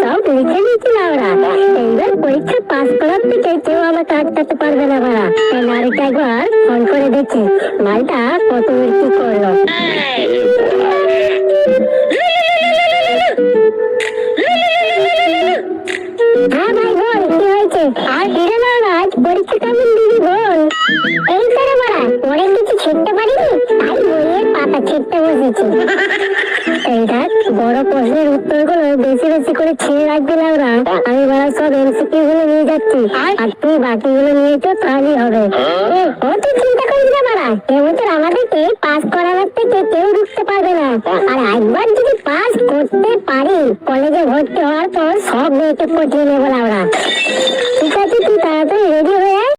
সব লিখে নিয়েছি লাউরা, এইবার পরীক্ষা পাস করার থেকে কেউ আমাকে আটকাতে পারবে না মারা। নারীকে একবার ফোন করে দেখি মালটা কত কি করলো। হ্যাঁ ভাই বল, কি হয়েছে? আর ফিরে না, আজ পরীক্ষা কেমন দিবি বল। এই তো রে মারা, পরে কিছু ছিটতে পারিনি, তাই বইয়ের পাতা ছিটতে বসেছি। এই দেখ, বড় প্রশ্নের উত্তরগুলো বেশি বেশি করে ছিঁড়ে রাখবি লাউরা। আমি বড় সব এমসিকিউ গুলো নিয়ে যাচ্ছি, আর তুই বাকিগুলো নিয়ে তো তাহলেই হবে। ও তুই চিন্তা করিস না মারা, এবছর আমাদেরকে পাস করানোর থেকে কেউ রুখতে পারবে না। আর একবার যদি পাস করতে পারি, কলেজে ভর্তি হওয়ার পর সব মেয়েকে পটিয়ে নেবো লাউরা। ঠিক আছে, তুই তাড়াতাড়ি রেডি হয়ে